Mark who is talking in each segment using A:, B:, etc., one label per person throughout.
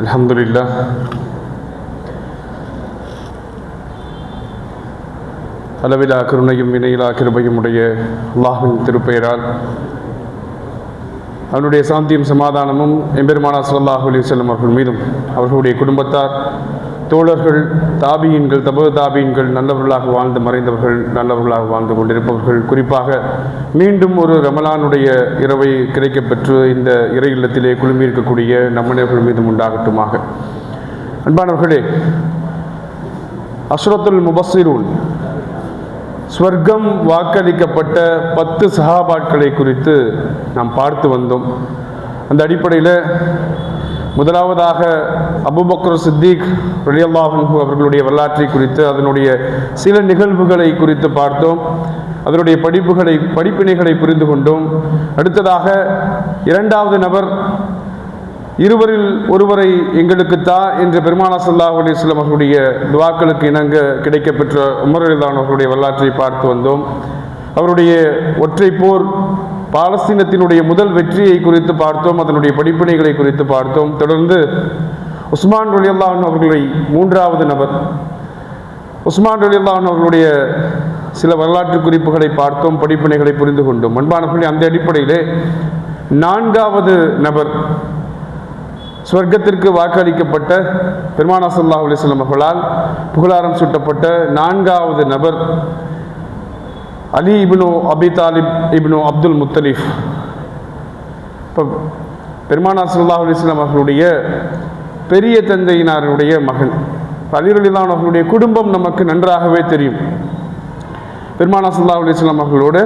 A: அல்ஹம்துலில்லாஹ். அளவிலா கருணையும் இணையிலா கிருபையும் உடைய அல்லாஹ்வின் திருப்பெயரால் அவனுடைய சாந்தியும் சமாதானமும் எம்பெருமானார் ஸல்லல்லாஹு அலைஹி வஸல்லம் அவர்கள் மீதும் அவர்களுடைய குடும்பத்தார், தோழர்கள், தாபீன்கள், தபு தாபீன்கள், நல்லவர்களாக வாழ்ந்து மறைந்தவர்கள், நல்லவர்களாக வாழ்ந்து கொண்டிருப்பவர்கள், குறிப்பாக மீண்டும் ஒரு ரமலானுடைய இரவை கிடைக்கப்பெற்று இந்த இறை இல்லத்திலே குழுமி இருக்கக்கூடிய நம்மவர்கள் மீதும் உண்டாகட்டுமாக. அன்பானவர்களே, அஷ்ரத்துல் முபஸ்ஸிரூன், ஸ்வர்க்கம் வாக்களிக்கப்பட்ட 10 சஹாபாக்களை குறித்து நாம் பார்த்து வந்தோம். அந்த அடிப்படையில் முதலாவதாக அபூபக்கர் சித்திக் ரலியல்லாஹு அன்ஹு அவர்களுடைய வரலாற்றை குறித்து, அதனுடைய சில நிகழ்வுகளை குறித்து பார்த்தோம். அதனுடைய படிப்பினைகளை புரிந்து கொண்டோம். அடுத்ததாக இரண்டாவது நபர், இருவரில் ஒருவரை எங்களுக்கு தா என்ற பெருமானார் ஸல்லல்லாஹு அலைஹி வஸல்லம் அவர்களுடைய துஆக்களுக்கு இணங்க கிடைக்கப்பெற்ற உமர் ரலியல்லாஹு அவர்களுடைய வரலாற்றை பார்த்து வந்தோம். அவருடைய ஒற்றை போர் பாலஸ்தீனத்தினுடைய முதல் வெற்றியை குறித்து பார்த்தோம். அதனுடைய படிப்பினைகளை குறித்து பார்த்தோம். தொடர்ந்து உஸ்மான் ரலியல்லாஹு அன்ஹு அவர்களை, மூன்றாவது நபர் உஸ்மான் ரலியல்லாஹு அன்ஹு அவர்களுடைய சில வரலாற்று குறிப்புகளை பார்த்தோம், படிப்பினைகளை புரிந்து கொண்டோம். அன்பானவர்களே, அந்த அடிப்படையிலே நான்காவது நபர், ஸ்வர்க்கத்திற்கு வாக்களிக்கப்பட்ட பெருமானார் ஸல்லல்லாஹு அலைஹி வஸல்லம் அவர்களால் புகழாரம் சூட்டப்பட்ட நான்காவது நபர் அலி இப்னு அபி தாலிப் இப்னு அப்துல் முத்தலிஃப். இப்போ பெருமானார் ஸல்லல்லாஹு அலைஹி வஸல்லம் அவர்களுடைய பெரிய தந்தையினாருடைய மகன். அலி ரலியல்லாஹு அன்ஹு அவர்களுடைய குடும்பம் நமக்கு நன்றாகவே தெரியும். பெருமானார் ஸல்லல்லாஹு அலைஹி வஸல்லம் அவர்களோட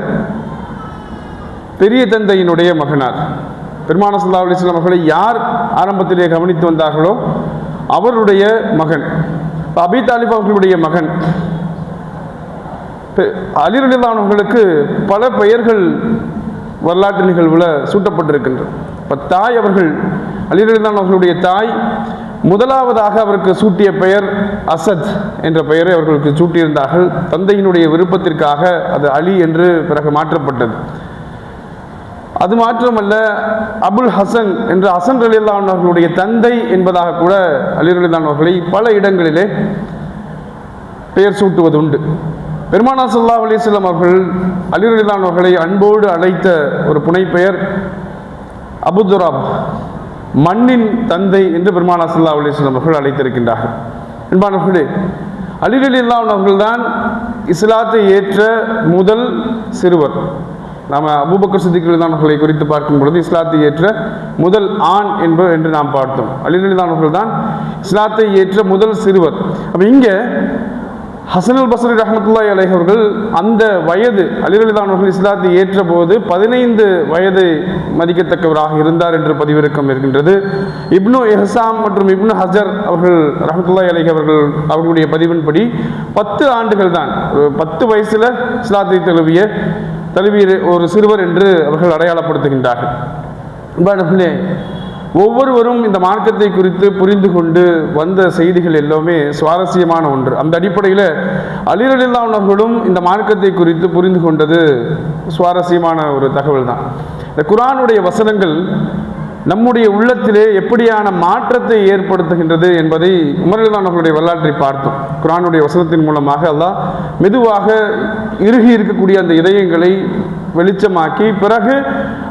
A: பெரிய தந்தையினுடைய மகனார். பெருமானார் ஸல்லல்லாஹு அலைஹி வஸல்லம் அவர்களை யார் ஆரம்பத்திலே கவனித்து வந்தார்களோ அவருடைய மகன் அபி தாலிப் அவர்களுடைய மகன். அலி ரலியல்லாஹு அன்ஹு அவர்களுக்கு பல பெயர்கள் வரலாற்று நிகழ்வுல சூட்டப்பட்டிருக்கின்றன. இப்போ தாய் அவர்கள், அலி ரலியல்லாஹு அன்ஹு அவர்களுடைய தாய் முதலாவதாக அவருக்கு சூட்டிய பெயர் அசத் என்ற பெயரை அவர்களுக்கு சூட்டியிருந்தார்கள். தந்தையினுடைய விருப்பத்திற்காக அது அலி என்று பிறகு மாற்றப்பட்டது. அது மாத்திரமல்ல, அபுல் ஹசன் என்ற ஹசன் ரலியல்லாஹு அன்ஹு அவர்களுடைய தந்தை என்பதாக கூட அலி ரலியல்லாஹு அன்ஹு அவர்களை பல இடங்களிலே பெயர் சூட்டுவது உண்டு. பெருமானார் ஸல்லல்லாஹு அலைஹி வஸல்லம் அவர்கள் அலி ரலியல்லாஹு அன்ஹு அவர்களை அன்போடு அழைத்த ஒரு புனைப்பெயர் அபு துராப், மண்ணின் தந்தை என்று பெருமானார் ஸல்லல்லாஹு அலைஹி வஸல்லம் அவர்கள் அழைத்திருக்கின்றார்கள். அன்பானவர்களே, அலி ரலியல்லாஹு அன்ஹு அவர்கள்தான் இஸ்லாத்தை ஏற்ற முதல் சிறுவர். நாம் அபூபக்கர் சித்திக் ரலியல்லாஹு அன்ஹு அவர்களை குறித்து பார்க்கும் பொழுது இஸ்லாத்தை ஏற்ற முதல் ஆண் என்று நாம் பார்த்தோம். அலி ரலியல்லாஹு அன்ஹு அவர்கள் தான் இஸ்லாத்தை ஏற்ற முதல் சிறுவர். அப்போ இங்கே ஹசன் அல் பஸ்ரி ரஹ்மத்துல்லாஹி அலைஹி அவர்கள் அந்த வயது, அலி ரலியல்லாஹு அன்ஹு அவர்கள் இஸ்லாத்தை ஏற்ற போது 15 வயது மதிக்கத்தக்கவராக இருந்தார் என்று பதிவிறக்கம் இருக்கின்றது. இப்னு இஹ்சாம் மற்றும் இப்னு ஹஜர் அவர்கள் ரஹ்மத்துல்லாஹி அலைஹி அவர்களுடைய பதிவின்படி 10 ஆண்டுகள் தான், 10 வயசுல இஸ்லாத்தை தழுவிய ஒரு சிறுவர் என்று அவர்கள் அடையாளப்படுத்துகின்றார்கள். ஒவ்வொருவரும் இந்த மார்க்கத்தை குறித்து புரிந்து கொண்டு வந்த செய்திகள் எல்லாமே சுவாரஸ்யமான ஒன்று. அந்த அடிப்படையில் அலி ரலியல்லாஹு அன்ஹு அவர்களும் இந்த மார்க்கத்தை குறித்து புரிந்து கொண்டது சுவாரஸ்யமான ஒரு தகவல் தான். இந்த குர்ஆனுடைய வசனங்கள் நம்முடைய உள்ளத்திலே எப்படியான மாற்றத்தை ஏற்படுத்துகின்றது என்பதை உமர் ரலியல்லாஹு அன்ஹு அவர்களுடைய வரலாற்றை பார்த்தோம். குர்ஆனுடைய வசனத்தின் மூலமாக அல்லாஹ் மெதுவாக இறுகி இருக்கக்கூடிய அந்த இதயங்களை வெளிச்சமாக்கி பிறகு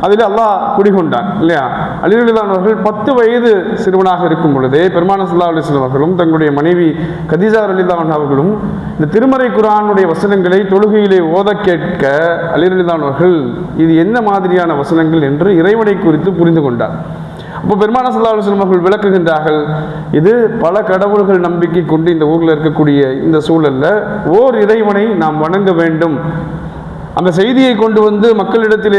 A: அதில் அல்லாஹ் குடிகொண்டான் இல்லையா. அலி ரலியல்லாஹு அன்ஹு அவர்கள் 10 வயது சிறுவனாக இருக்கும் பொழுதே பெருமானார் ஸல்லல்லாஹு அலைஹி வஸல்லம் அவர்களும் தங்களுடைய மனைவி கதீஜா ரலியல்லாஹு அன்ஹா அவர்களும் இந்த திருமறை குர்ஆனுடைய வசனங்களை தொழுகையிலே ஓத கேட்க அலி ரலியல்லாஹு அன்ஹு அவர்கள் இது என்ன மாதிரியான வசனங்கள் என்று இறைவனை குறித்து புரிந்து கொண்டார். அப்போ பெருமானார் ஸல்லல்லாஹு அலைஹி வஸல்லம் அவர்கள் விளக்குகின்றார்கள், இது பல கடவுள்கள் நம்பிக்கை கொண்டு இந்த ஊரில் இருக்கக்கூடிய இந்த சூழல்ல ஓர் இறைவனை நாம் வணங்க வேண்டும். அந்த செய்தியை கொண்டு வந்து மக்களிடத்திலே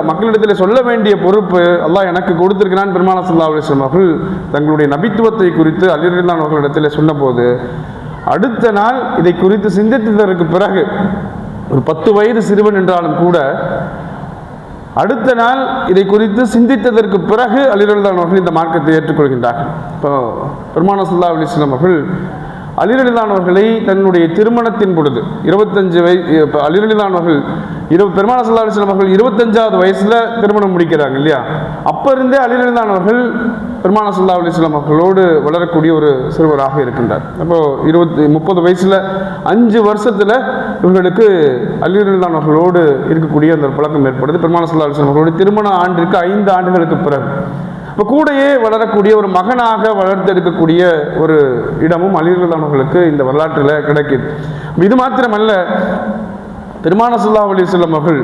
A: மக்களிடத்திலே சொல்ல வேண்டிய பொறுப்பு அல்லாஹ் எனக்கு கொடுத்திருக்கிறான். பெருமானார் ஸல்லல்லாஹு அலைஹி வஸல்லம் அவர்கள் தங்களுடைய நபித்துவத்தை குறித்து அலி ரலியல்லாஹு அன்ஹு அவர்களிடத்திலே சொன்னபோது அடுத்த நாள் இதை குறித்து சிந்தித்ததற்கு பிறகு, ஒரு 10 வயது சிறுவன் என்றாலும் கூட அடுத்த நாள் இதை குறித்து சிந்தித்ததற்கு பிறகு அலி ரலியல்லாஹு அன்ஹு அவர்கள் இந்த மார்க்கத்தை ஏற்றுக்கொள்கின்றார்கள். இப்போ பெருமானார் ஸல்லல்லாஹு அலைஹி வஸல்லம் அவர்கள் அலி ரலியல்லாஹு அவர்களை தன்னுடைய திருமணத்தின் பொழுது 25 அலி ரலியல்லாஹு அவர்கள் பெருமானார் ஸல்லல்லாஹு அலைஹி வஸல்லம் அவர்கள் 25வது வயசுல திருமணம் முடிக்கிறாங்க இல்லையா. அப்ப இருந்தே அலி ரலியல்லாஹு அவர்கள் பெருமானார் ஸல்லல்லாஹு அலைஹி வஸல்லம் அவர்களோடு வளரக்கூடிய ஒரு சிறுவராக இருக்கின்றார். அப்போ 30 வயசுல 5 வருஷத்துல இவர்களுக்கு அலி ரலியல்லாஹு அவர்களோடு இருக்கக்கூடிய அந்த பழக்கம் ஏற்படுது. பெருமானார் ஸல்லல்லாஹு அலைஹி வஸல்லம் அவர்களுடைய திருமண ஆண்டிற்கு 5 ஆண்டுகளுக்கு பிறகு இப்போ கூடையே வளரக்கூடிய ஒரு மகனாக வளர்த்தெடுக்கக்கூடிய ஒரு இடமும் அலி ரலியல்லாஹு அவர்களுக்கு இந்த வரலாற்றில் கிடைக்குது. இது மாத்திரமல்ல, பெருமானார் ஸல்லல்லாஹு அலைஹி வஸல்லம் அவர்கள்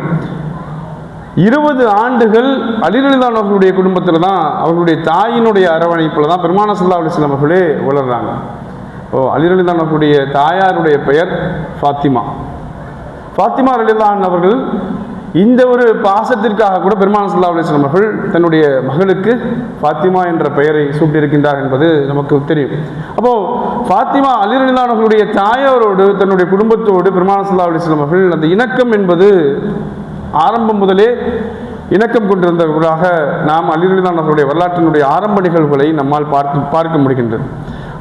A: 20 ஆண்டுகள் அலி ரலியல்லாஹு அவர்களுடைய குடும்பத்தில் தான், அவர்களுடைய தாயினுடைய அரவணைப்பில் தான் பெருமானார் ஸல்லல்லாஹு அலைஹி வஸல்லம் அவர்களே வளர்றாங்க. அலி ரலியல்லாஹு அவர்களுடைய தாயாருடைய பெயர் ஃபாத்திமா. ஃபாத்திமா ரலியல்லாஹு அவர்கள் இந்த ஒரு பாசத்திற்காக கூட பெருமானார் ஸல்லல்லாஹு அலைஹி வஸல்லம் அவர்கள் தன்னுடைய மகளுக்கு ஃபாத்திமா என்ற பெயரை சூட்டியிருக்கின்றார் என்பது நமக்கு தெரியும். அப்போ ஃபாத்திமா அலி ரலியல்லாஹு அவர்களுடைய தாயாரோடு தன்னுடைய குடும்பத்தோடு பெருமானார் ஸல்லல்லாஹு அலைஹி வஸல்லம் அவர்கள் அந்த இணக்கம் என்பது ஆரம்பம் முதலே இணக்கம் கொண்டிருந்தவர்களாக நாம் அலி ரலியல்லாஹு அவர்களுடைய வரலாற்றினுடைய ஆரம்ப நிகழ்வுகளை நம்மால் பார்க்க முடிகின்றது.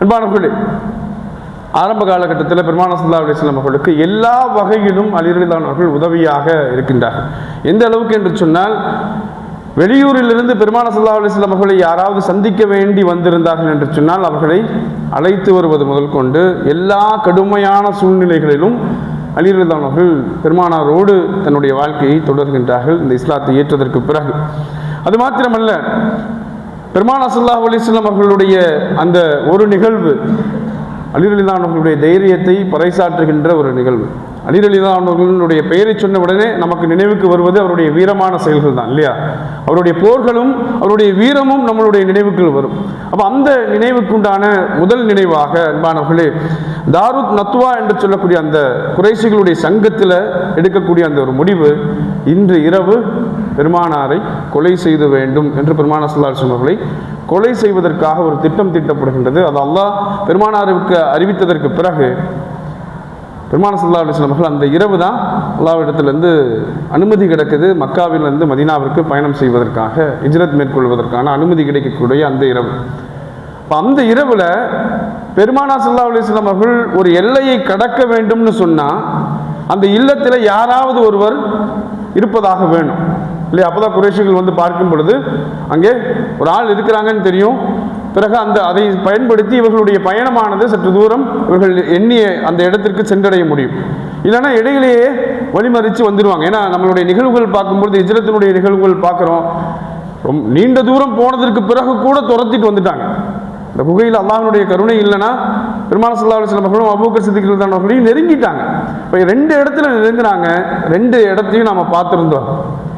A: அன்பானவர்களே, ஆரம்ப காலகட்டத்தில் பெருமானார் ஸல்லல்லாஹு அலைஹி வஸல்லம் அவர்களுக்கு எல்லா வகையிலும் அலி ரலியல்லாஹு அவர்கள் உதவியாக இருக்கின்றார்கள். எந்த அளவுக்கு என்று சொன்னால், வெளியூரிலிருந்து பெருமானார் ஸல்லல்லாஹு அலைஹி வஸல்லம் அவர்களை யாராவது சந்திக்க வேண்டி வந்திருந்தார்கள் என்று சொன்னால் அவர்களை அழைத்து வருவது முதல் கொண்டு எல்லா கடுமையான சூழ்நிலைகளிலும் அலி ரலியல்லாஹு அவர்கள் பெருமானாரோடு தன்னுடைய வாழ்க்கையை தொடர்கின்றார்கள் இந்த இஸ்லாத்தை ஏற்றதற்கு பிறகு. அது மாத்திரமல்ல, பெருமானார் ஸல்லல்லாஹு அலைஹி வஸல்லம் அவர்களுடைய அந்த ஒரு நிகழ்வு அலி ரலியல்லாஹு அவர்களுடைய தைரியத்தை பறைசாற்றுகின்ற ஒரு நிகழ்வு. அலி ரலியல்லாஹு அவர்களுடைய பெயரை சொன்ன உடனே நமக்கு நினைவுக்கு வருவது அவருடைய வீரமான செயல்கள் தான் இல்லையா. அவருடைய போர்களும் அவருடைய வீரமும் நம்மளுடைய நினைவுக்கு வரும். அப்போ அந்த நினைவுக்குண்டான முதல் நினைவாக அன்பானவர்களே, தாருத் நத்வா என்று சொல்லக்கூடிய அந்த குறைஷிகளுடைய சங்கத்தில் எடுக்கக்கூடிய அந்த ஒரு முடிவு, இன்று இரவு பெருமானாரை கொலை செய்த வேண்டும் என்று பெருமானார் ஸல்லல்லாஹு அலைஹி வஸல்லம் அவர்களை கொலை செய்வதற்காக ஒரு திட்டம் தீட்டப்படுகின்றது. அது அல்லாஹ் பெருமானாருக்கு அறிவித்ததற்கு பிறகு பெருமானார் ஸல்லல்லாஹு அலைஹி வஸல்லம் அவர்கள் அந்த இரவு தான் அல்லாஹ்விடத்திலிருந்து அனுமதி கிடைக்குது. மக்காவிலிருந்து மதீனாவிற்கு பயணம் செய்வதற்காக, ஹிஜ்ரத் மேற்கொள்வதற்கான அனுமதி கிடைக்கக்கூடிய அந்த இரவு. அந்த இரவுல பெருமானார் ஸல்லல்லாஹு அலைஹி வஸல்லம் அவர்கள் ஒரு எல்லையை கடக்க வேண்டும்னு சொன்னா அந்த இல்லத்தில் யாராவது ஒருவர் இருப்பதாக வேணும் இல்லையா. அப்போதான் குறைஷிகள் வந்து பார்க்கும் பொழுது அங்கே ஒரு ஆள் இருக்கிறாங்கன்னு தெரியும். பிறகு அதை பயன்படுத்தி இவர்களுடைய பயணமானது சற்று தூரம் இவர்கள் எண்ணிய அந்த இடத்திற்கு சென்றடைய முடியும். இல்லைன்னா இடையிலேயே வழிமறித்து வந்துடுவாங்க. ஏன்னா நம்மளுடைய நிகழ்வுகள் பார்க்கும்பொழுது, ஹிஜ்ரத்தினுடைய நிகழ்வுகள் பார்க்குறோம், ரொம்ப நீண்ட தூரம் போனதற்கு பிறகு கூட துரத்திட்டு வந்துட்டாங்க. இந்த குகையில் அல்லாஹ்வுடைய கருணை இல்லைன்னா பெருமானார் ஸல்லல்லாஹு அலைஹி வஸல்லம் அவர்களும் அபூபக்கர் சித்திக் ரலியல்லாஹு அவர்களையும் நெருங்கிட்டாங்க. இப்போ 2 இடத்துல நெருங்கினாங்க. 2 இடத்தையும் நாம் பார்த்துருந்தோம்.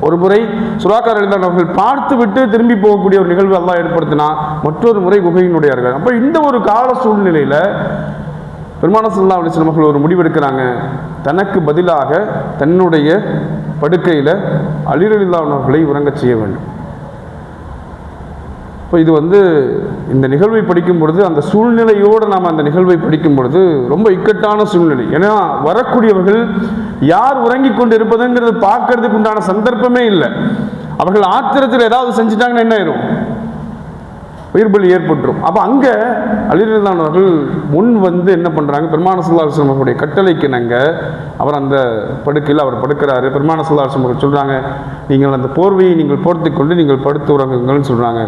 A: ஒரு முறை சுராக்கா ரலியல்லாஹு அவர்கள் பார்த்து விட்டு திரும்பி போகக்கூடிய ஒரு நிகழ்வு அல்லாஹ் ஏற்படுத்தினா, மற்றொரு முறை குகையினுடைய அருகே. அப்போ இந்த ஒரு கால சூழ்நிலையில் பெருமானார் ஸல்லல்லாஹு அலைஹி வஸல்லம் அவர்கள் ஒரு முடிவெடுக்கிறாங்க. தனக்கு பதிலாக தன்னுடைய படுக்கையில் அலி ரலியல்லாஹு அவர்களை உறங்கச் செய்ய வேண்டும். இப்போ இது இந்த நிகழ்வை படிக்கும் பொழுது, அந்த சூழ்நிலையோடு நாம் அந்த நிகழ்வை படிக்கும் பொழுது ரொம்ப இக்கட்டான சூழ்நிலை. ஏன்னா வரக்கூடியவர்கள் யார் உறங்கி கொண்டு இருப்பதுங்கிறது பார்க்கறதுக்கு உண்டான சந்தர்ப்பமே இல்லை. அவர்கள் ஆத்திரத்தில் ஏதாவது செஞ்சுட்டாங்கன்னா என்ன ஆயிரும், உயிர் பலி ஏற்பட்டுரும். அப்போ அங்கே அலி ரலியல்லாஹு அவர்கள் முன் என்ன பண்ணுறாங்க, பெருமானார் ஸல்லல்லாஹு அலைஹி வஸல்லம் அவருடைய கட்டளைக்கு அவர் அந்த படுக்கையில் அவர் படுக்கிறாரு. பெருமானார் ஸல்லல்லாஹு அலைஹி வஸல்லம் சொல்கிறாங்க, நீங்கள் அந்த போர்வையை நீங்கள் போர்த்து கொண்டு நீங்கள் படுத்து உறங்குங்கள்னு சொல்கிறாங்க.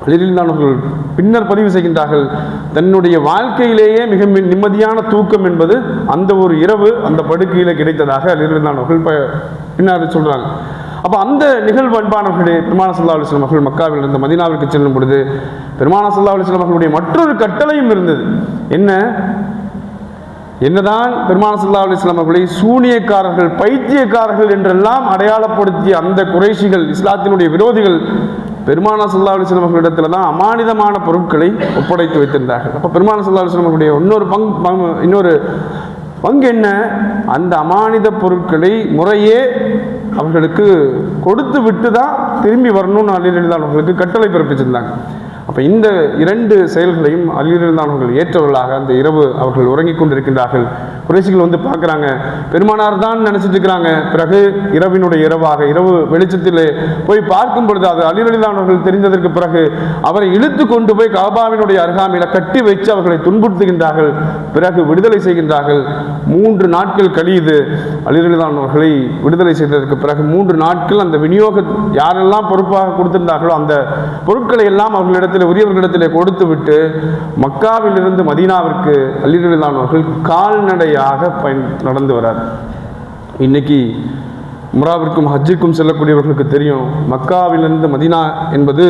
A: அலி ரலியல்லாஹு அவர்கள் பின்னர் பதிவு செய்கின்றார்கள், தன்னுடைய வாழ்க்கையிலேயே மிக நிம்மதியான தூக்கம் என்பது அந்த ஒரு இரவு அந்த படுக்கையில் கிடைத்ததாக அலி ரலியல்லாஹு அவர்கள் பின்னர் சொல்கிறாங்க. அப்போ அந்த நிகழ்வு அன்பானவர்களே, பெருமானார் ஸல்லல்லாஹு அலைஹி வஸல்லம் அவர்கள் மக்காவிலிருந்து மதீனாவிற்கு செல்லும் பொழுது பெருமானார் ஸல்லல்லாஹு அலைஹி வஸல்லம் அவர்களுடைய மற்றொரு கட்டளையும் இருந்தது. என்னதான் பெருமானார் ஸல்லல்லாஹு அலைஹி வஸல்லம் அவர்களை சூனியக்காரர்கள், பைத்தியக்காரர்கள் என்றெல்லாம் அடையாளப்படுத்திய அந்த குறைஷிகள், இஸ்லாத்தினுடைய விரோதிகள், பெருமானார் ஸல்லல்லாஹு அலைஹி வஸல்லம் அவர்களிடத்தில் தான் அமானிதமான பொருட்களை ஒப்படைத்து வைத்திருந்தார்கள். அப்போ பெருமானார் ஸல்லல்லாஹு அலைஹி வஸல்லம் அவர்களுடைய இன்னொரு பங்கு என்ன, அந்த அமானித பொருட்களை முறையே அவர்களுக்கு கொடுத்து விட்டு தான் திரும்பி வரணும்னு அலி ரலியல்லாஹு அவர்களுக்கு கட்டளை பிறப்பிச்சிருந்தாங்க. அப்போ இந்த இரண்டு செயல்களையும் அலிரலியல்லாஹு ஏற்றவர்களாக அந்த இரவு அவர்கள் உறங்கிக் கொண்டிருக்கின்றார்கள். குறைஷிகள் வந்து பார்க்குறாங்க, பெருமானார் தான் நினச்சிட்டு இருக்கிறாங்க. பிறகு இரவினுடைய இரவாக இரவு வெளிச்சத்தில் போய் பார்க்கும் பொழுது அது அலிரலியல்லாஹு தெரிந்ததற்கு பிறகு அவரை இழுத்து கொண்டு போய் காபாவினுடைய அருகாமையில் கட்டி வைத்து அவர்களை துன்புறுத்துகின்றார்கள். பிறகு விடுதலை செய்கின்றார்கள். 3 நாட்கள் கழியுது. அலிரலியல்லாஹு விடுதலை செய்ததற்கு பிறகு 3 நாட்கள் அந்த விநியோக யாரெல்லாம் பொறுப்பாக கொடுத்திருந்தார்களோ அந்த பொருட்களை எல்லாம் அவர்களிடத்தில் உரியவர்களிடத்தில் கொடுத்து விட்டு மக்காவிலிருந்து மதீனாவிற்கு அலிரலியல்லாஹு கால்நடையாக நடந்து வரார். இன்னைக்கு உம்ராவிற்கும் ஹஜ்ஜுக்கும் செல்லக்கூடியவர்களுக்கு தெரியும், மக்காவிலிருந்து மதீனா என்பது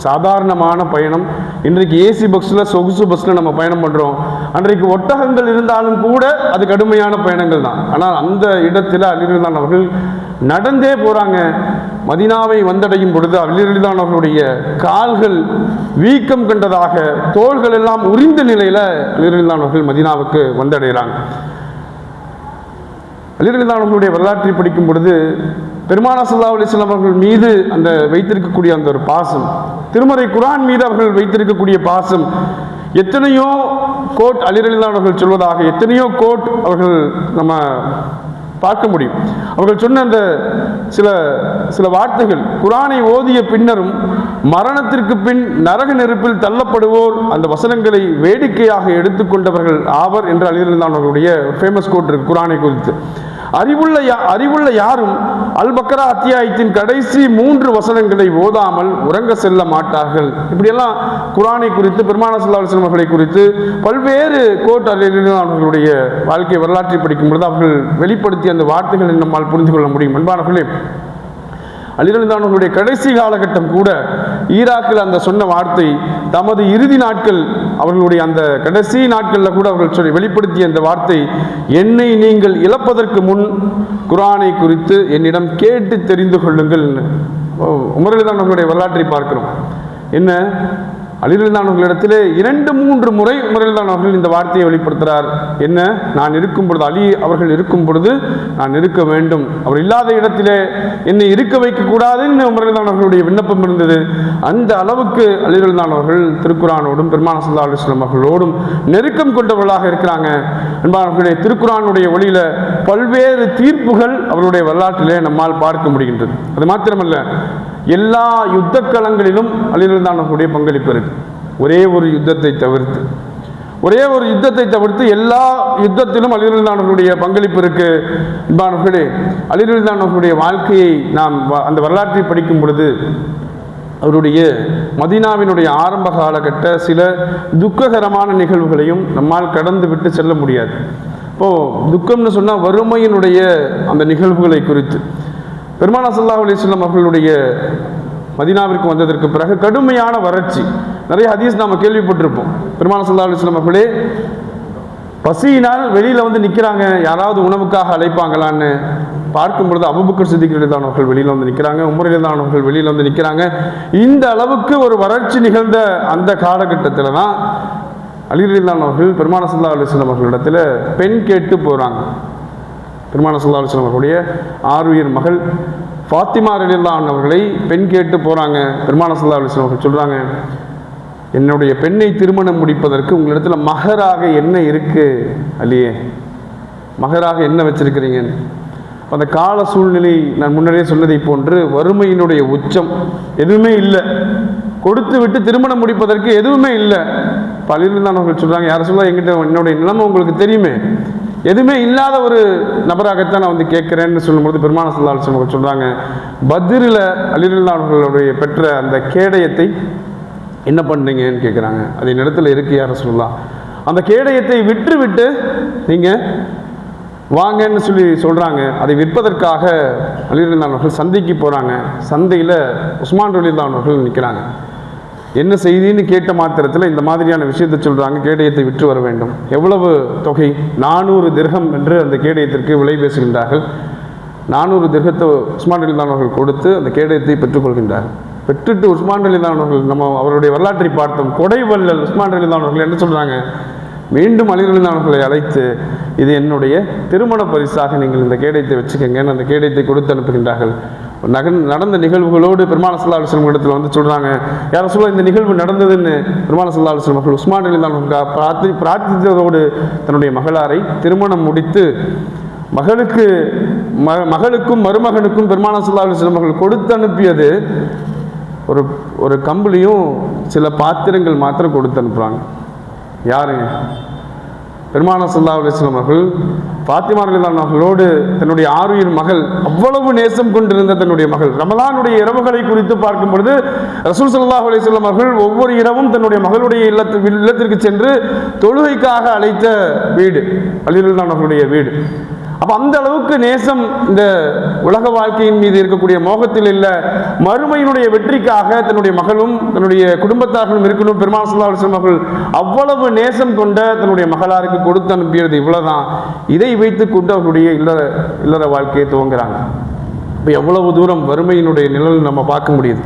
A: சாதாரணமான பயணம். இன்றைக்கு ஏசி பஸ்ஸில் சொகுசு பஸ்ஸில் நம்ம பயணம் பண்ணுறோம். அன்றைக்கு ஒட்டகங்கள் இருந்தாலும் கூட அது கடுமையான பயணங்கள் தான். ஆனால் அந்த இடத்துல அலிரலியல்லாஹு அவர்கள் நடந்தே போகிறாங்க. மதீனாவை வந்தடையும் பொழுது அலிரலியல்லாஹு அவர்களுடைய கால்கள் வீக்கம் கண்டதாக, தோள்கள் எல்லாம் உரிந்த நிலையில் அலிரலியல்லாஹு அவர்கள் மதீனாவுக்கு வந்தடைகிறாங்க. அலிரலியல்லாஹு அவர்களுடைய வரலாற்றை படிக்கும் பொழுது பெருமானார் ஸல்லல்லாஹு அலைஹி வஸல்லம் அவர்கள் மீது அந்த வைத்திருக்கக்கூடிய அந்த ஒரு பாசம், திருமறை குர்ஆன் மீது அவர்கள் வைத்திருக்கக்கூடிய பாசம், எத்தனையோ கோட் அலிரலியல்லாஹு அவர்கள் சொல்வதாக எத்தனையோ கோட் அவர்கள் நம்ம பார்க்க முடியும். அவர்கள் சொன்ன அந்த சில வார்த்தைகள், குர்ஆனை ஓதிய பின்னரும் மரணத்திற்கு பின் நரக நெருப்பில் தள்ளப்படுவோர் அந்த வசனங்களை வேடிக்கையாக எடுத்துக்கொண்டவர்கள் ஆவர் என்று அலிரலியல்லாஹு அவர்களுடைய ஃபேமஸ் கோட் இருக்கு குர்ஆனை குறித்து. அறிவுள்ள யாரும் அல் பக்ரா அத்தியாயத்தின் கடைசி 3 வசனங்களை ஓதாமல் உறங்க செல்ல மாட்டார்கள். இப்படியெல்லாம் குர்ஆனை குறித்து, பெருமானார் ஸல்லல்லாஹு அலைஹி வஸல்லம் அவர்களை குறித்து பல்வேறு கோட் அவர்களுடைய வாழ்க்கை வரலாற்றை படிக்கும் பொழுது அவர்கள் வெளிப்படுத்திய அந்த வார்த்தைகளை நம்மால் புரிந்து கொள்ள முடியும். அன்பானவர்களே, அலிரலியல்லாஹு அவர்களுடைய கடைசி காலகட்டம் கூட ஈராக்கில் அந்த சொன்ன வார்த்தை, தமது இறுதி நாட்கள் அவர்களுடைய அந்த கடைசி நாட்களில் கூட அவர்கள் வெளிப்படுத்திய அந்த வார்த்தை, என்னை நீங்கள் இழப்பதற்கு முன் குர்ஆனை குறித்து என்னிடம் கேட்டு தெரிந்து கொள்ளுங்கள். உமர் ரலியல்லாஹு அவர்களுடைய வரலாற்றை பார்க்கிறோம். என்ன, அலிரலியல்லாஹு அவர்களிடத்திலே 2-3 முறை உமர் ரலியல்லாஹு அவர்கள் இந்த வார்த்தையை வெளிப்படுத்துகிறார். என்ன, நான் இருக்கும் பொழுது, அலி அவர்கள் இருக்கும் பொழுது நான் இருக்க வேண்டும், அவர் இல்லாத இடத்திலே என்னை இருக்க வைக்கக்கூடாதுன்னு உமர் ரலியல்லாஹு அவர்களுடைய விண்ணப்பம் இருந்தது. அந்த அளவுக்கு அலிரலியல்லாஹு அவர்கள் திருக்குர்ஆனோடும் பெருமானார் ஸல்லல்லாஹு அலைஹி வஸல்லம் அவர்களோடும் நெருக்கம் கொண்டவர்களாக இருக்கிறாங்க. அன்பானவர்களே, திருக்குர்ஆனுடைய ஒளியில பல்வேறு தீர்ப்புகள் அவருடைய வரலாற்றிலே நம்மால் பார்க்க முடிகின்றது. அது மாத்திரமல்ல, எல்லா யுத்த களங்களிலும் அலிரலியல்லாஹு அவர்களுடைய பங்களிப்பு இருக்கு. ஒரே ஒரு யுத்தத்தை தவிர்த்து எல்லா யுத்தத்திலும் அலிரலியல்லாஹு அவர்களுடைய பங்களிப்பு இருக்கு. அன்பானவர்களே, அலிரலியல்லாஹு அவர்களுடைய வாழ்க்கையை நாம் அந்த வரலாற்றை படிக்கும் பொழுது அவருடைய மதீனாவினுடைய ஆரம்ப காலகட்ட சில துக்ககரமான நிகழ்வுகளையும் நம்மால் கடந்து விட்டு செல்ல முடியாது. இப்போது துக்கம்னு சொன்னால் வறுமையினுடைய அந்த நிகழ்வுகளை குறித்து பெருமானார் ஸல்லல்லாஹு அலைஹி வஸல்லம் அவர்களுடைய மதீனாவிற்கு வந்ததற்கு பிறகு கடுமையான வறட்சி, நிறைய ஹதீஸ் நாம் கேள்விப்பட்டிருப்போம். பெருமானார் ஸல்லல்லாஹு அலைஹி வஸல்லம் அவர்களே பசியினால் வெளியில் வந்து நிற்கிறாங்க, யாராவது உணவுக்காக அழைப்பாங்களான்னு பார்க்கும் பொழுது அபூபக்கர் சித்திக் ரலியல்லாஹு அவர்கள் வெளியில் வந்து நிற்கிறாங்க, உமர் ரலியல்லாஹு அவர்கள் வெளியில் வந்து நிற்கிறாங்க. இந்த அளவுக்கு ஒரு வறட்சி நிகழ்ந்த அந்த காலகட்டத்தில் தான் அலி ரலியல்லாஹு அவர்கள் பெருமானார் ஸல்லல்லாஹு அலைஹி வஸல்லம் அவர்களிடத்தில் பெண் கேட்டு போகிறாங்க. பெருமானார் ஸல்லல்லாஹு அலைஹி வஸல்லம் அவர்களுடைய ஆருயிர் மகள் ஃபாத்திமா ரலியல்லாஹு அவர்களை பெண் கேட்டு போகிறாங்க. பெருமானார் ஸல்லல்லாஹு அலைஹி வஸல்லம் அவர்கள் சொல்கிறாங்க, என்னுடைய பெண்ணை திருமணம் முடிப்பதற்கு உங்களிடத்தில் மகராக என்ன இருக்குது அலியே, மகராக என்ன வச்சிருக்கிறீங்க? அந்த கால சூழ்நிலை நான் முன்னரே சொன்னதை போன்று வறுமையினுடைய உச்சம், எதுவுமே இல்லை, கொடுத்து விட்டு திருமணம் முடிப்பதற்கு எதுவுமே இல்லை. பள்ளியில் தான் அவர்கள் சொல்கிறாங்க, யாரை சொல்ல என்கிட்ட என்னுடைய நிலைமை உங்களுக்கு தெரியுமே, எதுவுமே இல்லாத ஒரு நபராகத்தான் நான் வந்து கேட்குறேன்னு சொல்லும்போது பெருமானார் ஸல்லல்லாஹு அலைஹி வஸல்லம் சொல்கிறாங்க, பத்ரில் அலி ரலியல்லாஹு அவர்களுடைய பெற்ற அந்த கேடயத்தை என்ன பண்ணுறீங்கன்னு கேட்குறாங்க. அது இடத்துல இருக்கு யார சொல்லலாம், அந்த கேடயத்தை விட்டு நீங்கள் வாங்கன்னு சொல்கிறாங்க. அதை விற்பதற்காக அலி ரலியல்லாஹு அவர்கள் சந்தைக்கு போகிறாங்க. சந்தையில் உஸ்மான் ரலியல்லாஹு அவர்கள் நிற்கிறாங்க. என்ன செய்தின்னு கேட்ட மாத்திரத்தில் இந்த மாதிரியான விஷயத்தை சொல்கிறாங்க, கேடயத்தை விற்று வர வேண்டும். எவ்வளவு தொகை? 400 திர்ஹம் என்று அந்த கேடயத்திற்கு விலை பேசுகின்றார்கள். 400 திர்ஹத்தை உஸ்மான் ரலியல்லாஹு அவர்கள் கொடுத்து அந்த கேடயத்தை பெற்றுக்கொள்கின்றார்கள். பெற்றுட்டு உஸ்மான் ரலியல்லாஹு அவர்கள், நம்ம அவருடைய வரலாற்றை பார்த்தோம், கொடைவள்ளல் உஸ்மான் ரலியல்லாஹு அவர்கள் என்ன சொல்கிறாங்க, மீண்டும் அலி ரலியல்லாஹு அவர்களை அழைத்து இது என்னுடைய திருமண பரிசாக நீங்கள் இந்த கேடயத்தை வச்சுக்கங்கன்னு அந்த கேடயத்தை கொடுத்து அனுப்புகின்றார்கள். நடந்த நிகழ்வுகளோடு பெருமானார் ஸல்லல்லாஹு அலைஹி வஸல்லம் இடத்துல வந்து சொல்கிறாங்க, யார் ரசூலுல்லாஹ் இந்த நிகழ்வு நடந்ததுன்னு. பெருமானார் ஸல்லல்லாஹு அலைஹி வஸல்லம் அவர்கள் உஸ்மான் ரலியல்லாஹு பிரார்த்தித்ததோடு தன்னுடைய மகளாரை திருமணம் முடித்து மகளுக்கும் மருமகனுக்கும் பெருமானார் ஸல்லல்லாஹு அலைஹி வஸல்லம் அவர்கள் கொடுத்து அனுப்பியது ஒரு கம்பளியும் சில பாத்திரங்கள் மாத்திரம் கொடுத்து அனுப்புகிறாங்க. யாருங்க? பெருமானார் ஸல்லல்லாஹு அலைஹி வஸல்லம் அவர்கள் ஃபாத்திமா ரலியல்லாஹு அவர்களோடு தன்னுடைய ஆருயிர் மகள், அவ்வளவு நேசம் கொண்டிருந்த தன்னுடைய மகள், ரமலானுடைய இரவுகளை குறித்து பார்க்கும் பொழுது ரசூல் ஸல்லல்லாஹு அலைஹி வஸல்லம் அவர்கள் ஒவ்வொரு இரவும் தன்னுடைய மகளுடைய இல்லத்திற்கு சென்று தொழுகைக்காக அழைத்த வீடு அலி ரலியல்லாஹு அவர்களுடைய வீடு. அப்போ அந்த அளவுக்கு நேசம் இந்த உலக வாழ்க்கையின் மீது இருக்கக்கூடிய மோகத்தில் இல்லை, மறுமையினுடைய வெற்றிக்காக தன்னுடைய மகளும் தன்னுடைய குடும்பத்தார்களும் இருக்கணும். பெருமானார் ஸல்லல்லாஹு அலைஹி வஸல்லம் அவர்கள் அவ்வளவு நேசம் கொண்ட தன்னுடைய மகளாருக்கு கொடுத்து அனுப்பியது இவ்வளவுதான். இதை வைத்து கொண்டு அவர்களுடைய இல்லற வாழ்க்கையை துவங்குறாங்க. இப்போ எவ்வளவு தூரம் வறுமையினுடைய நிழல் நம்ம பார்க்க முடியுது.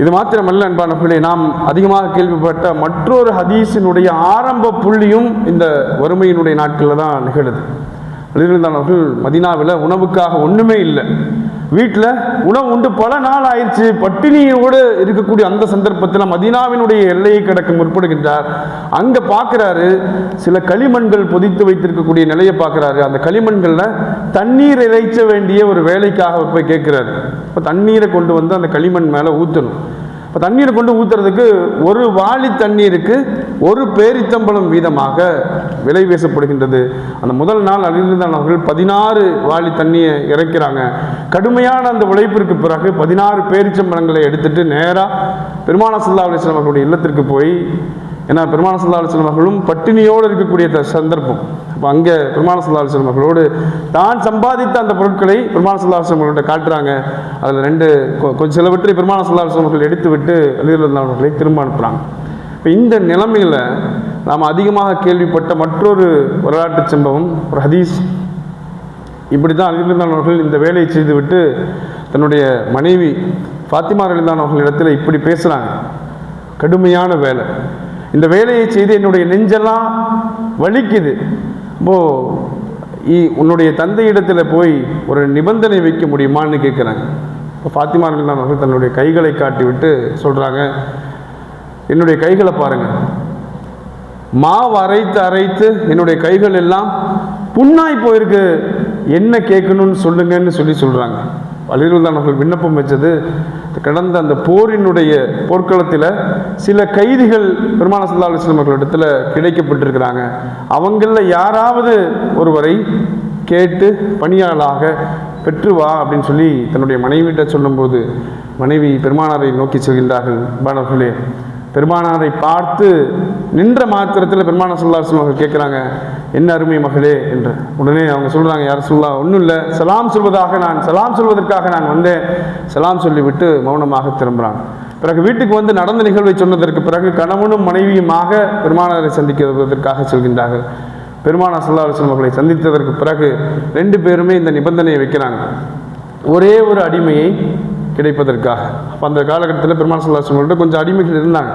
A: இது மாத்திரமல்ல அன்பானவர்களே, நாம் அதிகமாக கேள்விப்பட்ட மற்றொரு ஹதீஸினுடைய ஆரம்ப புள்ளியும் இந்த வறுமையினுடைய நாட்களில் தான் நிகழுது. அவர்கள் மதீனாவில் உணவுக்காக ஒன்றுமே இல்லை, வீட்டில் உணவு உண்டு பல நாள் ஆயிடுச்சு, பட்டினியோடு இருக்கக்கூடிய அந்த சந்தர்ப்பத்தில் மதீனாவினுடைய எல்லையை கடக்க முற்படுகின்றார். அங்கே பார்க்குறாரு சில களிமண்கள் பொதித்து வைத்திருக்கக்கூடிய நிலையை பார்க்குறாரு. அந்த களிமண்களில் தண்ணீர் இறைச்ச வேண்டிய ஒரு வேலைக்காக போய் கேட்குறாரு. இப்போ தண்ணீரை கொண்டு வந்து அந்த களிமண் மேலே ஊற்றணும். இப்போ தண்ணீரை கொண்டு ஊற்றுறதுக்கு ஒரு வாளி தண்ணீருக்கு ஒரு பேரித்தம்பளம் வீதமாக விலை பேசப்படுகின்றது. அந்த முதல் நாள் அலிரலியல்லாஹு அவர்கள் 16 வாளி தண்ணியை இறைக்கிறாங்க. கடுமையான அந்த உழைப்பிற்கு பிறகு 16 பேரிச்சம்பளங்களை எடுத்துட்டு நேராக பெருமானார் ஸல்லல்லாஹு அலைஹி வஸல்லம் அவர்களுடைய இல்லத்திற்கு போய், ஏன்னா பெருமானார் ஸல்லல்லாஹு அலைஹி வஸல்லம் அவர்களும் பட்டினியோடு இருக்கக்கூடிய சந்தர்ப்பம். அப்போ அங்கே பெருமானார் ஸல்லல்லாஹு அலைஹி வஸல்லம் அவர்களோடு தான் சம்பாதித்த அந்த பொருட்களை பெருமானார் ஸல்லல்லாஹு அலைஹி வஸல்லம் அவர்கள்ட்ட காட்டுறாங்க. அதில் கொஞ்சம் சிலவற்றை பெருமானார் ஸல்லல்லாஹு அலைஹி வஸல்லம் அவர்கள் எடுத்து விட்டு அலி ரலியல்லாஹு அவர்களை திரும்ப அனுப்புகிறாங்க. இப்போ இந்த நிலைமையில் நாம் அதிகமாக கேள்விப்பட்ட மற்றொரு வரலாற்று சம்பவம், ஒரு ஹதீஸ். இப்படி தான் அலி ரலியல்லாஹு அவர்கள் இந்த வேலையை செய்துவிட்டு தன்னுடைய மனைவி ஃபாத்திமா ரலியல்லாஹு அவர்களிடத்தில் இப்படி பேசுகிறாங்க, கடுமையான வேலை, இந்த வேலையை செய்து என்னுடைய நெஞ்செல்லாம் வலிக்குது. உன்னுடைய தந்தையிடத்தில் போய் ஒரு நிபந்தனை வைக்க முடியுமான்னு கேட்குறாங்க. இப்போ ஃபாத்திமா ரலியல்லாஹு அவர்கள் தன்னுடைய கைகளை காட்டி விட்டு சொல்கிறாங்க, என்னுடைய கைகளை பாருங்கள், மாவு அரைத்து என்னுடைய கைகள் எல்லாம் புண்ணாய் போயிருக்கு, என்ன கேட்கணும்னு சொல்லுங்கன்னு சொல்கிறாங்க. அலி ரலியல்லாஹு அவர்கள் விண்ணப்பம் வச்சது, கடந்த அந்த போர்க்களத்தில் சில கைதிகள் பெருமானார் ஸல்லல்லாஹு அலைஹி வஸல்லம் அவர்களிடத்தில் கிடைக்கப்பட்டிருக்கிறாங்க, அவங்களில் யாராவது ஒருவரை கேட்டு பணியாளாக பெற்று வா அப்படின்னு சொல்லி தன்னுடைய மனைவியிட்ட சொல்லும்போது, மனைவி பெருமானாரை நோக்கி செல்கின்றார்கள். பானவர்களே, பெருமானாரை பார்த்து நின்ற மாத்திரத்தில் பெருமானார் ஸல்லல்லாஹு அலைஹி வஸல்லம் அவர்கள் கேட்குறாங்க, என்ன அருமை மகளே என்று. உடனே அவங்க சொல்கிறாங்க, யார் சொல்லலாம், ஒன்றும் இல்லை, சலாம் சொல்வதற்காக நான் வந்தேன். சலாம் சொல்லிவிட்டு மௌனமாக திரும்புகிறாங்க. பிறகு வீட்டுக்கு வந்து நடந்த நிகழ்வை சொன்னதற்கு பிறகு கணவனும் மனைவியுமாக பெருமானாரை சந்திக்கிறதற்காக செல்கின்றார்கள். பெருமானார் ஸல்லல்லாஹு அலைஹி வஸல்லம் அவர்களை சந்தித்ததற்கு பிறகு 2 பேருமே இந்த நிபந்தனையை வைக்கிறாங்க, ஒரே ஒரு அடிமையை கிடைப்பதற்காக. அப்போ அந்த காலகட்டத்தில் பெருமானார் ஸல்லல்லாஹு அலைஹி வஸல்லம் கொஞ்சம் அடிமைகள் இருந்தாங்க.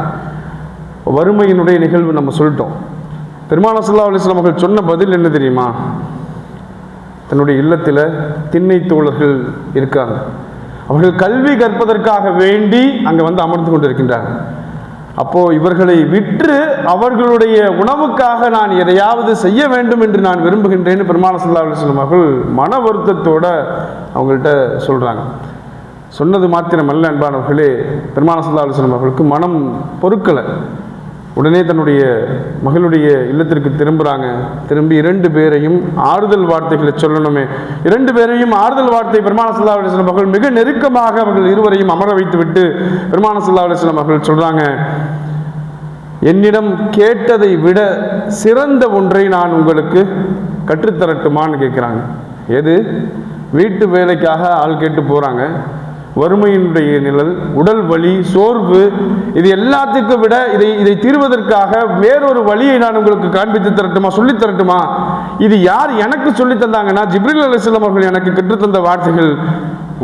A: வறுமையினுடைய நிகழ்வு நம்ம சொல்லிட்டோம். பெருமானார் ஸல்லல்லாஹு அலைஹி வஸல்லம் அவர்கள் சொன்ன பதில் என்ன தெரியுமா? தன்னுடைய இல்லத்தில் திண்ணை தோழர்கள் இருக்காங்க, அவர்கள் கல்வி கற்பதற்காக வேண்டி அங்கே வந்து அமர்ந்து கொண்டிருக்கின்றார்கள். அப்போது இவர்களை விற்று அவர்களுடைய உணவுக்காக நான் எதையாவது செய்ய வேண்டும் என்று நான் விரும்புகின்றேன்னு பெருமானார் ஸல்லல்லாஹு அலைஹி வஸல்லம் அவர்கள் மன வருத்தத்தோடு அவங்கள்ட்ட சொல்கிறாங்க. சொன்னது மாத்திரமல்ல அன்பானவர்களே, பெருமானார் ஸல்லல்லாஹு அலைஹி வஸல்லம் அவர்களுக்கு மனம் பொறுக்கலை. உடனே தன்னுடைய மகளுடைய இல்லத்திற்கு திரும்புகிறாங்க. திரும்பி 2 பேரையும் ஆறுதல் வார்த்தைகளை சொல்லணுமே, 2 பேரையும் ஆறுதல் வார்த்தை பெருமானார் ஸல்லல்லாஹு அலைஹி வஸல்லம் அவர்கள் மிக நெருக்கமாக அவர்கள் இருவரையும் அமர வைத்து விட்டு பெருமானார் ஸல்லல்லாஹு அலைஹி வஸல்லம் அவர்கள் சொல்கிறாங்க, என்னிடம் கேட்டதை விட சிறந்த ஒன்றை நான் உங்களுக்கு கற்றுத்தரட்டுமான்னு கேட்குறாங்க. எது? வீட்டு வேலைக்காக ஆள் கேட்டு போகிறாங்க, வறுமையினுடைய நிழல், உடல் வலி, சோர்வு, இது எல்லாத்துக்கும் விட இதை தீர்வதற்காக வேறொரு வழியை நான் உங்களுக்கு காண்பித்து தரட்டுமா, சொல்லி தரட்டுமா? இது யார் எனக்கு சொல்லி தந்தாங்கன்னா, ஜிப்ரீல் அலைஹிஸ்ஸலாம் அவர்கள் எனக்கு கற்றுத்தந்த வார்த்தைகள்.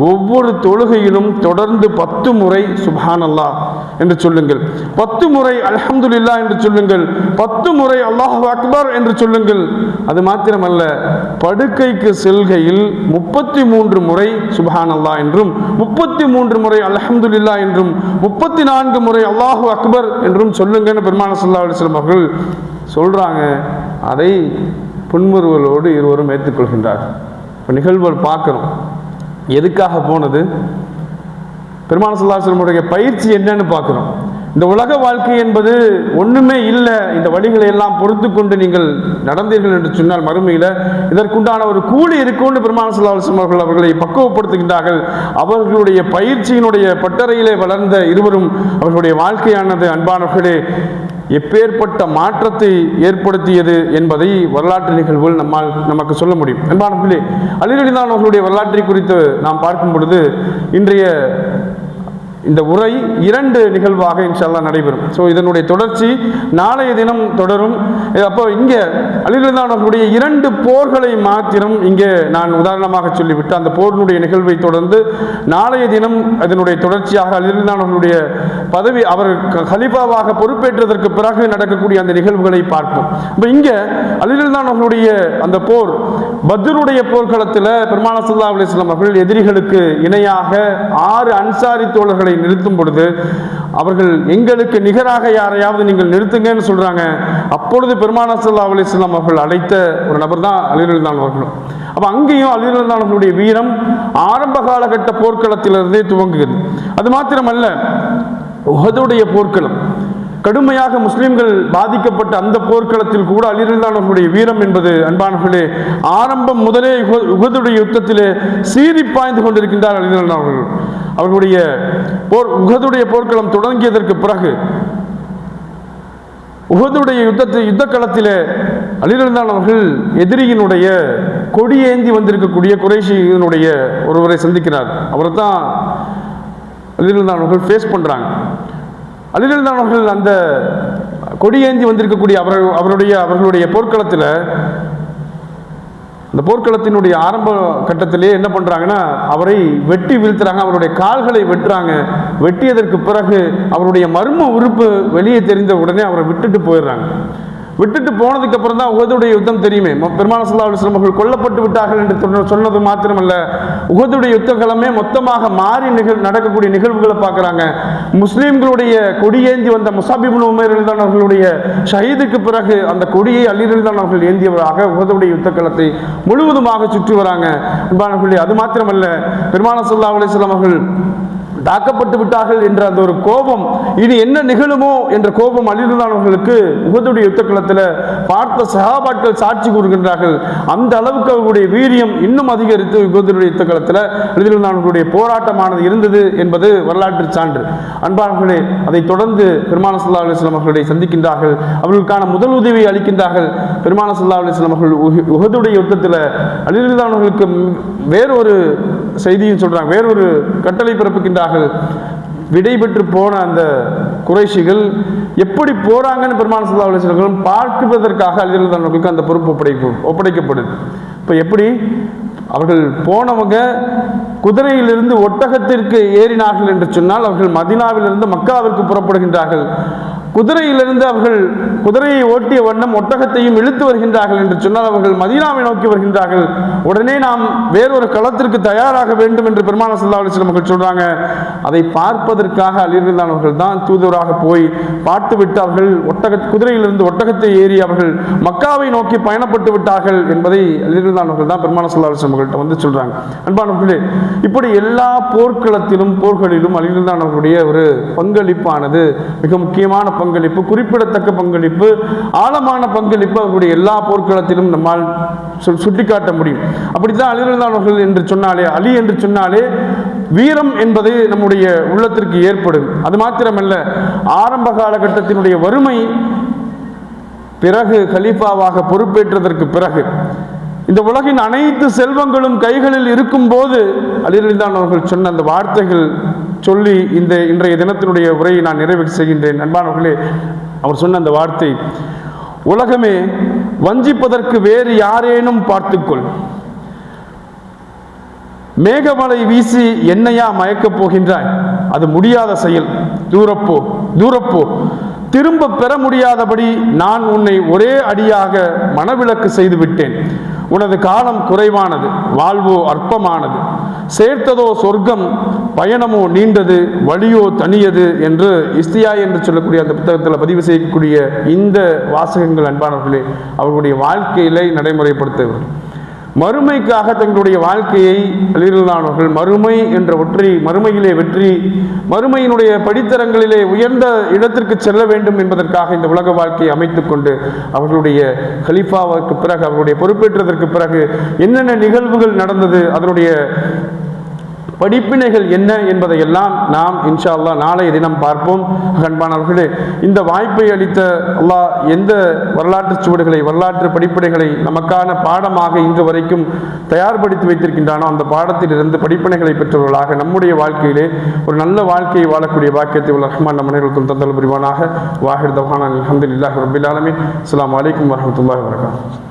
A: ஒவ்வொரு தொழுகையிலும் தொடர்ந்து 10 முறை சுப்ஹானல்லாஹ் என்று சொல்லுங்கள், 10 முறை அல்ஹம்துலில்லாஹ் என்று சொல்லுங்கள், 10 முறை அல்லாஹு அக்பர் என்று சொல்லுங்கள். அது மாத்திரமல்ல, படுக்கைக்கு செல்கையில் 33 முறை சுப்ஹானல்லாஹ் என்றும் 33 முறை அல்ஹம்துலில்லாஹ் என்றும் 34 முறை அல்லாஹு அக்பர் என்றும் சொல்லுங்கன்னு பெருமானார் ஸல்லல்லாஹு அலைஹி வஸல்லம் அவர்கள் சொல்றாங்க. அதை புன்முறுவலோடு இருவரும் ஏற்றுக்கொள்கின்றார். இப்போ நிகழ்வுகள் பார்க்குறோம். எதுக்காக போனது? பெருமானார் ஸல்லல்லாஹு அலைஹி வஸல்லம் பயிற்சி என்னன்னு பார்க்குறோம். இந்த உலக வாழ்க்கை என்பது ஒன்றுமே இல்லை, இந்த வழிகளை எல்லாம் பொறுத்து கொண்டு நீங்கள் நடந்தீர்கள் என்று சொன்னால் மறுமையில் இதற்குண்டான ஒரு கூலி இருக்கும்னு பெருமானார் ஸல்லல்லாஹு அலைஹி வஸல்லம் அவர்களை பக்குவப்படுத்துகின்றார்கள். அவர்களுடைய பயிற்சியினுடைய பட்டறையிலே வளர்ந்த இருவரும் அவர்களுடைய வாழ்க்கையானது அன்பானவர்களே எப்பேற்பட்ட மாற்றத்தை ஏற்படுத்தியது என்பதை வரலாற்று நிகழ்வுகள் நமக்கு சொல்ல முடியும். அன்பானவர்களே, அலி ரலியல்லாஹு அன்ஹு அவர்களுடைய வரலாற்றை குறித்து நாம் பார்க்கும் பொழுது இன்றைய இந்த உரை 2 நிகழ்வாக இன்ஷா அல்லாஹ் நடைபெறும். ஸோ இதனுடைய தொடர்ச்சி நாளைய தினம் தொடரும். அப்போ இங்கே அலி ரலியல்லாஹு அன்ஹு அவர்களுடைய 2 போர்களை மாத்திரம் இங்கே நான் உதாரணமாக சொல்லிவிட்டு அந்த போரினுடைய நிகழ்வை தொடர்ந்து நாளைய தினம் அதனுடைய தொடர்ச்சியாக அலி ரலியல்லாஹு அன்ஹு அவர்களுடைய பதவி அவர் கலீஃபாவாக பொறுப்பேற்றதற்கு பிறகு நடக்கக்கூடிய அந்த நிகழ்வுகளை பார்ப்போம். இப்போ இங்கே அலி ரலியல்லாஹு அன்ஹு அவர்களுடைய அந்த போர் பத்ருடைய போர்க்களத்தில் பெருமானார் ஸல்லல்லாஹு அலைஹி வஸல்லம் அவர்கள் எதிரிகளுக்கு இணையாக 6 அன்சாரி தோழர்களை நிறுத்தும் பொழுது அவர்கள் எங்களுக்கு நிகராக யாரையாவது நீங்கள் நிறுத்துங்கன்னு சொல்றாங்க. அப்பொழுது பெருமானார் ஸல்லல்லாஹு அலைஹி வஸல்லம் அவர்கள் அழைத்த ஒரு நபர் தான் அலி ரலியல்லாஹு அன்ஹு அவர்கள். அப்ப அங்கேயும் அலி ரலியல்லாஹு அன்ஹு அவர்களுடைய வீரம் ஆரம்ப காலகட்ட போர்க்களத்திலிருந்தே துவங்குகிறது. அது மாத்திரமல்ல, உஹதுடைய போர்க்களம் கடுமையாக முஸ்லிம்கள் பாதிக்கப்பட்ட அந்த போர்க்களத்தில் கூட அலி ரலியல்லாஹு அன்ஹு அவர்களுடைய வீரம் என்பது அன்பானவர்களே ஆரம்பம் முதலே உஹதுடைய யுத்தத்திலே சீறி பாய்ந்து கொண்டிருக்கின்றார் அலி ரலியல்லாஹு அன்ஹு அவர்கள். அவர்களுடைய உஹதுடைய போர்க்களம் தொடங்கியதற்கு பிறகு உஹதுடைய யுத்த களத்திலே அலி ரலியல்லாஹு அன்ஹு அவர்கள் எதிரியினுடைய கொடியேந்தி வந்திருக்கக்கூடிய குறைஷியினுடைய ஒருவரை சந்திக்கிறார். அவரை தான் அலி ரலியல்லாஹு அன்ஹு அவர்கள் ஃபேஸ் பண்றாங்க. அலி ரலியல்லாஹு அன்ஹு அவர்கள் அந்த கொடியேந்தி வந்திருக்கக்கூடிய அவர்களுடைய போர்க்களத்தில் அந்த போர்க்களத்தினுடைய ஆரம்ப கட்டத்திலே என்ன பண்றாங்கன்னா அவரை வெட்டி வீழ்த்துறாங்க, அவருடைய கால்களை வெட்டுறாங்க. வெட்டியதற்கு பிறகு அவருடைய மர்ம உறுப்பு வெளியே தெரிந்த உடனே அவரை விட்டுட்டு போயிடுறாங்க. விட்டுட்டு போனதுக்கு அப்புறம் தான் உஹதுடைய யுத்தம் தெரியுமே. பெருமானார் ஸல்லல்லாஹு அலைஹி வஸல்லம் அவர்கள் கொல்லப்பட்டு விட்டார்கள் என்று சொன்னது மாத்திரமல்ல, உஹதுடைய யுத்த களமே மொத்தமாக மாறி நடக்கக்கூடிய நிகழ்வுகளை பார்க்குறாங்க. முஸ்லீம்களுடைய கொடியேந்தி வந்த முஸாப் இப்னு உமைர் ரலியல்லாஹு அன்ஹு அவர்களுடைய ஷஹீதுக்கு பிறகு அந்த கொடியை அலி ரலியல்லாஹு அன்ஹு அவர்கள் ஏந்தியவராக உஹதுடைய யுத்த களத்தை முழுவதுமாக சுற்றி வராங்க. அது மாத்திரமல்ல, பெருமானார் ஸல்லல்லாஹு அலைஹி வஸல்லம் அவர்கள் தாக்கப்பட்டு விட்டார்கள் என்ற அந்த ஒரு கோபம், இனி என்ன நிகழுமோ என்ற கோபம் அலி ரலியல்லாஹு அன்ஹு அவர்களுக்கு உஹதுடைய யுத்த களத்தில் பார்த்த சஹாபாக்கள் சாட்சி கூறுகின்றார்கள். அந்த அளவுக்கு அவர்களுடைய வீரியம் இன்னும் அதிகரித்து உஹதுடைய யுத்த களத்தில் அலி ரலியல்லாஹு அன்ஹு அவர்களுடைய போராட்டமானது இருந்தது என்பது வரலாற்று சான்று. அன்பானவர்களே, அதை தொடர்ந்து பெருமானார் ஸல்லல்லாஹு அலைஹி வஸல்லம் அவர்களை சந்திக்கின்றார்கள். அவர்களுக்கான முதல் உதவியை அளிக்கின்றார்கள். பெருமானார் ஸல்லல்லாஹு அலைஹி வஸல்லம் அவர்கள் உஹதுடைய யுத்தத்தில் அலி ரலியல்லாஹு அன்ஹு அவர்களுக்கு வேறொரு செய்தியும் சொல்றாங்க, வேறொரு கட்டளை பிறப்பிக்கின்றார்கள். விடை பெற்று போன அந்த குறைஷிகள் எப்படி போறாங்கன்னு பெருமானார் ஸல்லல்லாஹு அலைஹி வஸல்லம் பார்ப்பதற்காக அலி ரலியல்லாஹு அன்ஹு அவர்களுக்கு அந்த பொறுப்பு ஒப்படைக்கப்படுது. இப்போ எப்படி அவர்கள் போனவங்க குதிரையிலிருந்து ஒட்டகத்திற்கு ஏறினார்கள் என்று சொன்னால் அவர்கள் மதீனாவிலிருந்து மக்காவிற்கு புறப்படுகின்றார்கள். குதிரையிலிருந்து அவர்கள் குதிரையை ஓட்டிய வண்ணம் ஒட்டகத்தையும் இழுத்து வருகின்றார்கள் என்று சொன்னால் அவர்கள் மதீனாவை நோக்கி வருகின்றார்கள். உடனே நாம் வேறொரு களத்திற்கு தயாராக வேண்டும் என்று பெருமானார் ஸல்லல்லாஹு அலைஹி வஸல்லம் அவர்கள் சொல்றாங்க. அதை பார்ப்பதற்காக அலி ரலியல்லாஹு அன்ஹு அவர்கள் தான் தூதுவராக போய் பார்த்துவிட்டு அவர்கள் குதிரையிலிருந்து ஒட்டகத்தை ஏறி அவர்கள் மக்காவை நோக்கி பயணப்பட்டு விட்டார்கள் என்பதை அலி ரலியல்லாஹு அன்ஹு அவர்கள் தான் பெருமானார் ஸல்லல்லாஹு அலைஹி வஸல்லம் அவர்கள்ட்ட வந்து சொல்றாங்க. அன்பானவர்களே, இப்படி எல்லா போர்க்களத்திலும் போர்களிலும் அலி ரலியல்லாஹு அன்ஹு அவர்களுடைய ஒரு பங்களிப்பானது மிக முக்கியமான பங்களிப்பு, குறிப்பிடத்தக்க பங்களிப்பு, ஆழமான பங்களிப்பு அவர்களுடைய எல்லா போர்க்களத்திலும் நம்மால் சுட்டிக்காட்ட முடியும். அப்படித்தான் அலி ரலியல்லாஹு அன்ஹு என்று சொன்னாலே, அலி என்று சொன்னாலே வீரம் என்பது நம்முடைய உள்ளத்திற்கு ஏற்படும். அது மாத்திரமல்ல, ஆரம்ப காலகட்டத்தினுடைய வறுமை பிறகு கலீஃபாவாக பொறுப்பேற்றதற்கு பிறகு இந்த உலகின் அனைத்து செல்வங்களும் கைகளில் இருக்கும் போது அலி ரலியல்லாஹு அன்ஹு அவர்கள் சொன்ன அந்த வார்த்தைகள் சொல்லி இன்றைய தினத்தினுடைய உரையை நான் நிறைவு செய்கின்றேன். அன்பானவர்களே, அவர் சொன்ன அந்த வார்த்தை, உலகமே வஞ்சிப்பதற்கு வேறு யாரேனும் பார்த்துக்கொள், மேகமலை வீசி என்னையா மயக்கப் போகின்றாய், அது முடியாத செயல். தூரப்போ தூரப்போ, திரும்ப பெற முடியாதபடி நான் உன்னை ஒரே அடியாக மனவிலக்கு செய்து விட்டேன். உனது காலம் குறைவானது, வாழ்வோ அற்பமானது, சேர்த்ததோ சொர்க்கம், பயணமோ நீண்டது, வழியோ தனியது என்று இஸ்தியா என்று சொல்லக்கூடிய அந்த புத்தகத்தில் பதிவு செய்யக்கூடிய இந்த வாசகங்கள் அன்பானவர்களே அவர்களுடைய வாழ்க்கையிலே நடைமுறைப்படுத்துவர். மறுமைக்காக தங்களுடைய வாழ்க்கையை அலிரல்லானவர்கள் மறுமை என்ற மறுமையிலே வெற்றி, மறுமையினுடைய படித்தரங்களிலே உயர்ந்த இடத்திற்கு செல்ல வேண்டும் என்பதற்காக இந்த உலக வாழ்க்கையை அமைத்துக் கொண்டு அவர்களுடைய கலீஃபாவுக்கு பிறகு, அவர்களுடைய பொறுப்பேற்றதற்கு பிறகு என்னென்ன நிகழ்வுகள் நடந்தது, அதனுடைய படிப்பினைகள் என்ன என்பதையெல்லாம் நாம் இன்ஷா அல்லாஹ் நாளைய தினம் பார்ப்போம். அன்பானவர்களே, இந்த வாய்ப்பை அளித்த அல்லாஹ் எந்த வரலாற்று சுவடுகளை, வரலாற்று படிப்பினைகளை நமக்கான பாடமாக இன்று வரைக்கும் தயார்படுத்தி வைத்திருக்கின்றானோ அந்த பாடத்திலிருந்து படிப்பினைகளை பெற்றவர்களாக நம்முடைய வாழ்க்கையிலே ஒரு நல்ல வாழ்க்கையை வாழக்கூடிய பாக்கியத்தை உள்ள ரஹ்மான் நம் அனைவருக்கும் தந்தல் புரிவானாக. வாஹிர் தவானா அல்ஹம்துலில்லாஹி ரப்பில் ஆலமீன். அஸ்ஸலாமு அலைக்கும் வரஹ்மத்துல்லாஹி வபரகாத்துஹு.